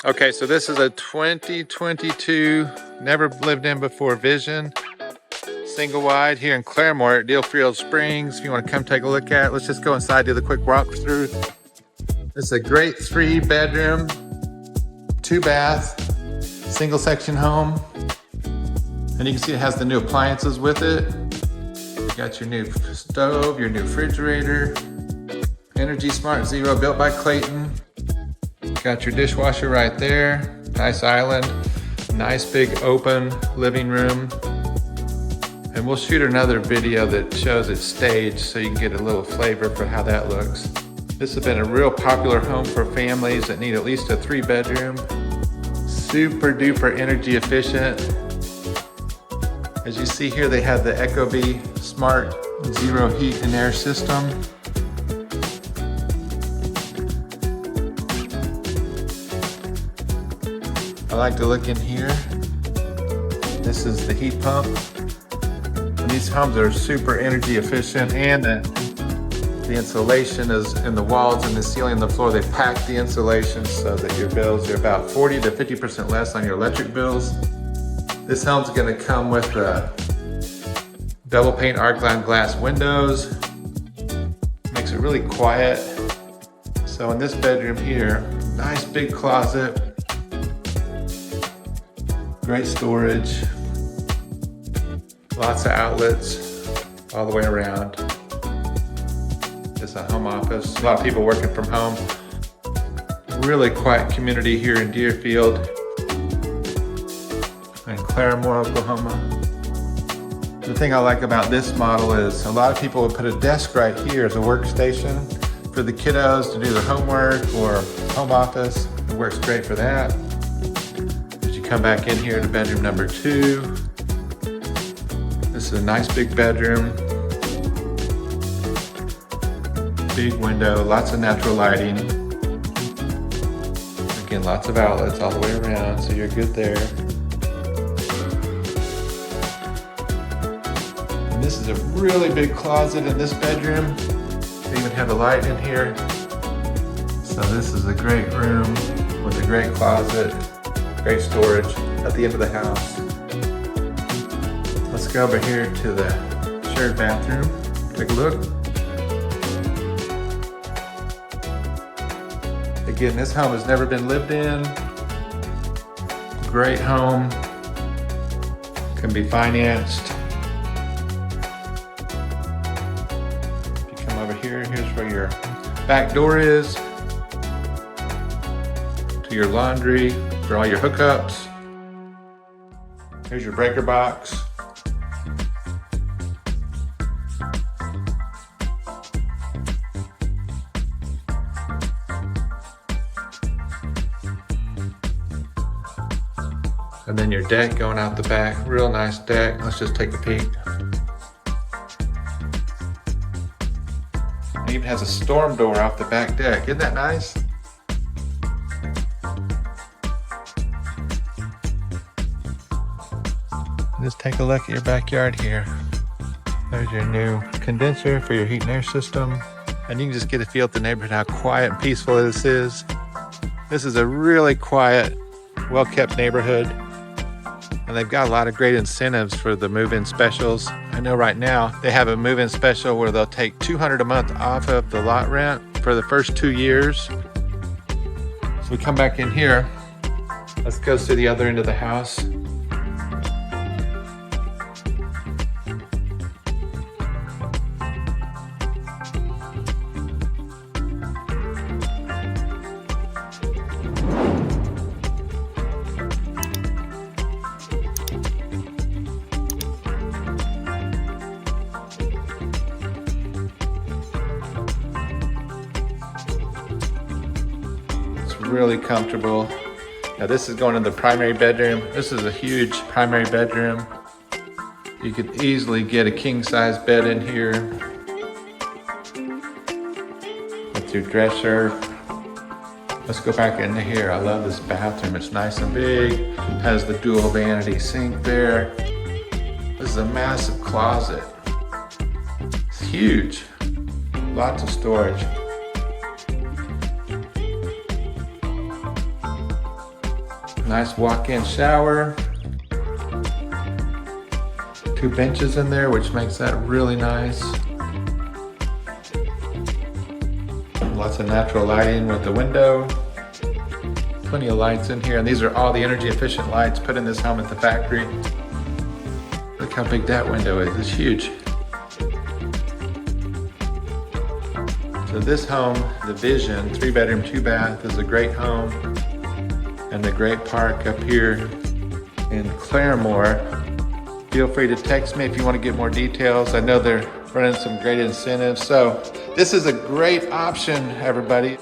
Okay, so this is a 2022, never lived in before Vision. Single wide here in Claremore at Dealfield Springs. If you want to come take a look at it, let's just go inside, do the quick walkthrough. This is a great 3-bedroom, 2-bath, single section home. And you can see it has the new appliances with it. You got your new stove, your new refrigerator, Energy Smart Zero built by Clayton. Got your dishwasher right there, nice island, nice big open living room. And we'll shoot another video that shows it staged so you can get a little flavor for how that looks. This has been a real popular home for families that need at least a 3-bedroom. Super duper energy efficient. As you see here, they have the ecobee Smart Zero heat and air system. I like to look in here. This is the heat pump. And these homes are super energy efficient, and the insulation is in the walls and the ceiling and the floor. They pack the insulation so that your bills are about 40 to 50% less on your electric bills. This home's gonna come with double pane arc-line glass windows. Makes it really quiet. So in this bedroom here, nice big closet. Great storage, lots of outlets all the way around. It's a home office, a lot of people working from home. Really quiet community here in Deerfield and Claremore, Oklahoma. The thing I like about this model is a lot of people would put a desk right here as a workstation for the kiddos to do their homework or home office. It works great for that. Come back in here to bedroom number 2. This is a nice big bedroom. Big window, lots of natural lighting. Again, lots of outlets all the way around, so you're good there. And this is a really big closet in this bedroom. They even have a light in here. So this is a great room with a great closet. Great storage at the end of the house. Let's go over here to the shared bathroom. Take a look. Again, this home has never been lived in. Great home. Can be financed. If you come over here, here's where your back door is. To your laundry. For all your hookups. Here's your breaker box. And then your deck going out the back. Real nice deck. Let's just take a peek. It even has a storm door off the back deck. Isn't that nice? Just take a look at your backyard here. There's your new condenser for your heat and air system. And you can just get a feel of the neighborhood, how quiet and peaceful this is. This is a really quiet, well-kept neighborhood. And they've got a lot of great incentives for the move-in specials. I know right now they have a move-in special where they'll take $200 a month off of the lot rent for the first 2 years. So we come back in here. Let's go to the other end of the house. Really comfortable. Now this is going in the primary bedroom. This is a huge primary bedroom. You could easily get a king-size bed in here with your dresser. Let's go back into here. I love this bathroom. It's nice and big. Has the dual vanity sink there. This is a massive closet. It's huge. Lots of storage. Nice walk-in shower. 2 benches in there, which makes that really nice. Lots of natural lighting with the window. Plenty of lights in here, and these are all the energy efficient lights put in this home at the factory. Look how big that window is, it's huge. So this home, the Vision, 3-bedroom, 2-bath, is a great home. And the great park up here in Claremore. Feel free to text me if you want to get more details. I know they're running some great incentives. So this is a great option, everybody.